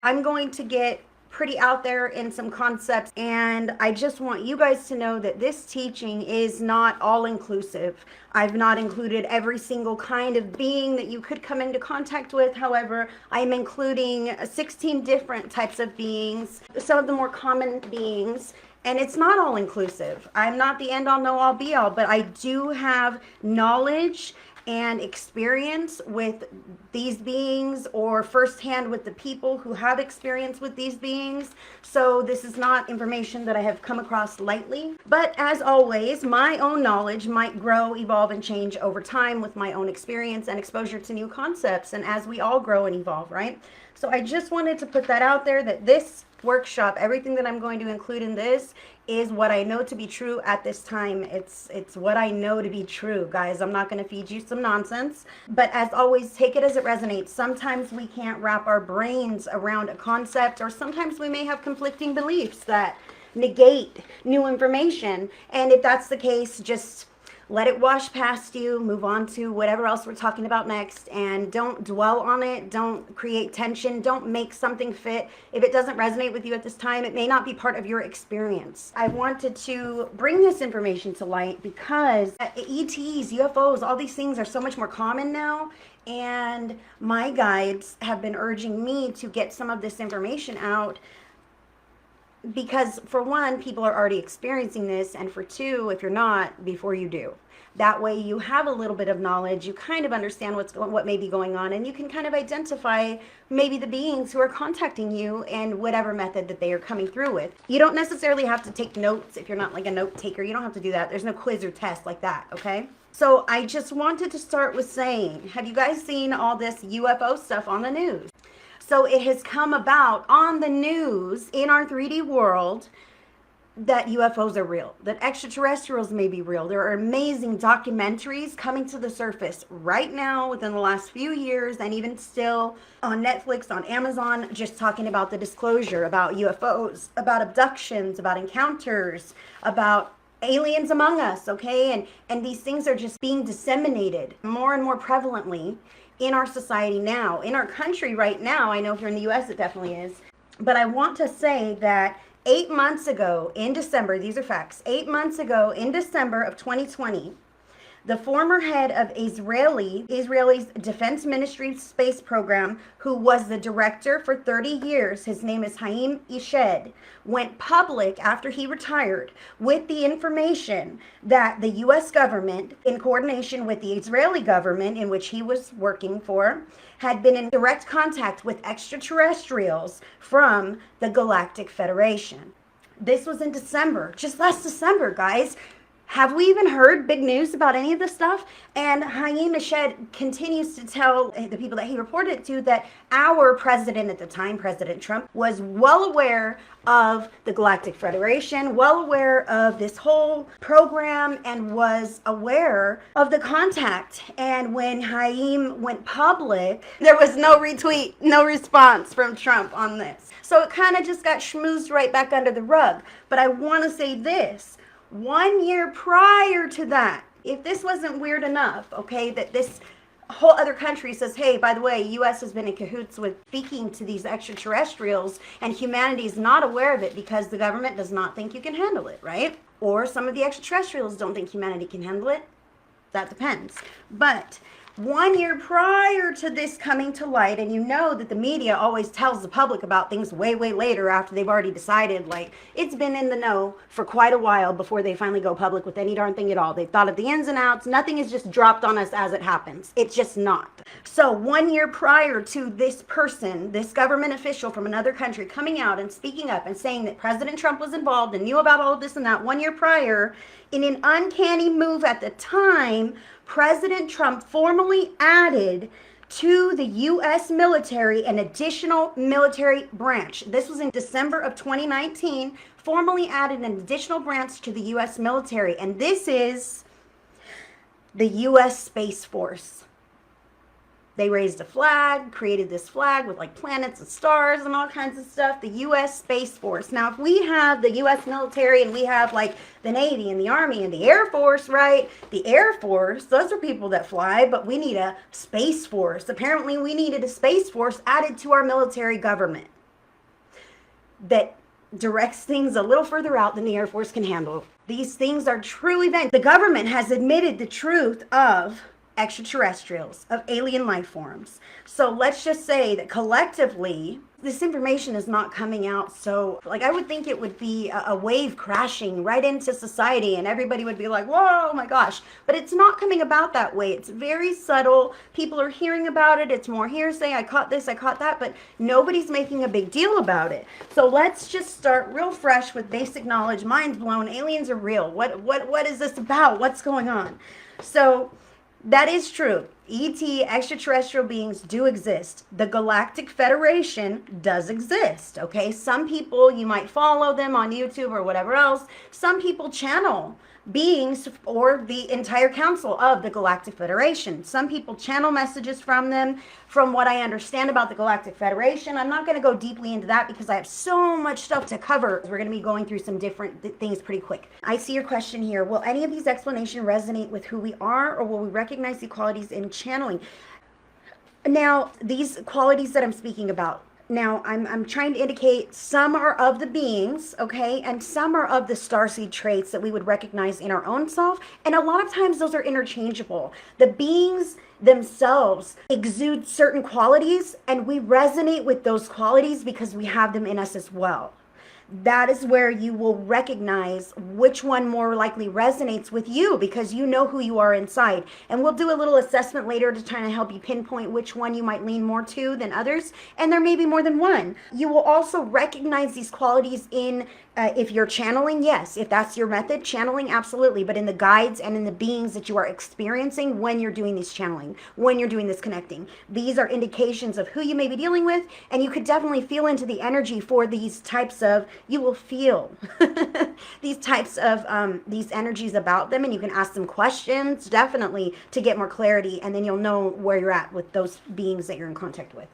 I'm going to get pretty out there in some concepts, and I just want you guys to know that this teaching is not all inclusive. I've not included every single kind of being that you could come into contact with. However, I'm including 16 different types of beings, some of the more common beings, and it's not all inclusive. I'm not the end all, know all, be all, but I do have knowledge and experience with these beings, or firsthand with the people who have experience with these beings. So this is not information that I have come across lightly. But as always, my own knowledge might grow, evolve, and change over time with my own experience and exposure to new concepts, and as we all grow and evolve, right? So I just wanted to put that out there, that this workshop, everything that I'm going to include in this, is what I know to be true at this time. It's what I know to be true, guys. I'm not going to feed you some nonsense, but as always, take it as it resonates. Sometimes we can't wrap our brains around a concept, or sometimes we may have conflicting beliefs that negate new information, and if that's the case, just let it wash past you, move on to whatever else we're talking about next, and don't dwell on it. Don't create tension. Don't make something fit. If it doesn't resonate with you at this time, it may not be part of your experience. I wanted to bring this information to light because ETs, UFOs, all these things are so much more common now, and my guides have been urging me to get some of this information out, because for one, people are already experiencing this, and for two, if you're not, before you do. That way you have a little bit of knowledge, you kind of understand what may be going on, and you can kind of identify maybe the beings who are contacting you and whatever method that they are coming through with. You don't necessarily have to take notes if you're not like a note taker. You don't have to do that. There's no quiz or test like that, okay? So I just wanted to start with saying, have you guys seen all this UFO stuff on the news? So it has come about on the news in our 3D world that UFOs are real, that extraterrestrials may be real. There are amazing documentaries coming to the surface right now within the last few years, and even still on Netflix, on Amazon, just talking about the disclosure about UFOs, about abductions, about encounters, about aliens among us, okay? And these things are just being disseminated more and more prevalently in our society now, in our country right now. I know here in the US it definitely is. But I want to say that 8 months ago in December, these are facts, 8 months ago in December of 2020, the former head of Israel's Defense Ministry space program, who was the director for 30 years, his name is Haim Eshed, went public after he retired with the information that the U.S. government, in coordination with the Israeli government in which he was working for, had been in direct contact with extraterrestrials from the Galactic Federation. This was in December, just last December, guys. Have we even heard big news about any of this stuff? And Haim Eshed continues to tell the people that he reported it to that our president at the time, President Trump, was well aware of the Galactic Federation, well aware of this whole program, and was aware of the contact. And when Haim went public, there was no retweet, no response from Trump on this. So it kind of just got schmoozed right back under the rug. But I want to say this. 1 year prior to that, if this wasn't weird enough, okay, that this whole other country says, hey, by the way, U.S. has been in cahoots with speaking to these extraterrestrials, and humanity is not aware of it because the government does not think you can handle it, right? Or some of the extraterrestrials don't think humanity can handle it. That depends. But 1 year prior to this coming to light, and you know that the media always tells the public about things way, way later after they've already decided, like, it's been in the know for quite a while before they finally go public with any darn thing at all. They've thought of the ins and outs. Nothing is just dropped on us as it happens. It's just not. So 1 year prior to this person, this government official from another country coming out and speaking up and saying that President Trump was involved and knew about all of this and that, 1 year prior, in an uncanny move at the time, President Trump formally added to the U.S. military an additional military branch. This was in December of 2019, formally added an additional branch to the U.S. military, and this is the U.S. Space Force. They raised a flag, created this flag with like planets and stars and all kinds of stuff, the U.S. Space Force. Now, if we have the U.S. military and we have like the Navy and the Army and the Air Force, right? The Air Force, those are people that fly, but we need a Space Force. Apparently, we needed a Space Force added to our military government. that directs things a little further out than the Air Force can handle. These things are true events. The government has admitted the truth of extraterrestrials, of alien life forms. So let's just say that collectively, this information is not coming out. So, like, I would think it would be a wave crashing right into society and everybody would be like, whoa, my gosh. But it's not coming about that way. It's very subtle. People are hearing about it. It's more hearsay. I caught this, I caught that, but nobody's making a big deal about it. So let's just start real fresh with basic knowledge. Mind's blown. Aliens are real. What is this about? What's going on? So that is true. ET, extraterrestrial beings, do exist. The Galactic Federation does exist, okay? Some people, you might follow them on YouTube or whatever else. Some people channel beings or the entire council of the Galactic Federation. Some people channel messages from them. From what I understand about the Galactic Federation, I'm not going to go deeply into that because I have so much stuff to cover. We're going to be going through some different things pretty quick. I see your question here. Will any of these explanations resonate with who we are, or will we recognize the qualities in channeling? Now, these qualities that I'm speaking about, now, I'm trying to indicate some are of the beings, okay, and some are of the starseed traits that we would recognize in our own self, and a lot of times those are interchangeable. The beings themselves exude certain qualities, and we resonate with those qualities because we have them in us as well. That is where you will recognize which one more likely resonates with you because you know who you are inside. And we'll do a little assessment later to try to help you pinpoint which one you might lean more to than others. And there may be more than one. You will also recognize these qualities in, if you're channeling, yes. If that's your method, channeling, absolutely. But in the guides and in the beings that you are experiencing when you're doing this channeling, when you're doing this connecting. These are indications of who you may be dealing with. And you could definitely feel into the energy for these types of, you will feel these types of these energies about them, and you can ask them questions definitely to get more clarity, and then you'll know where you're at with those beings that you're in contact with.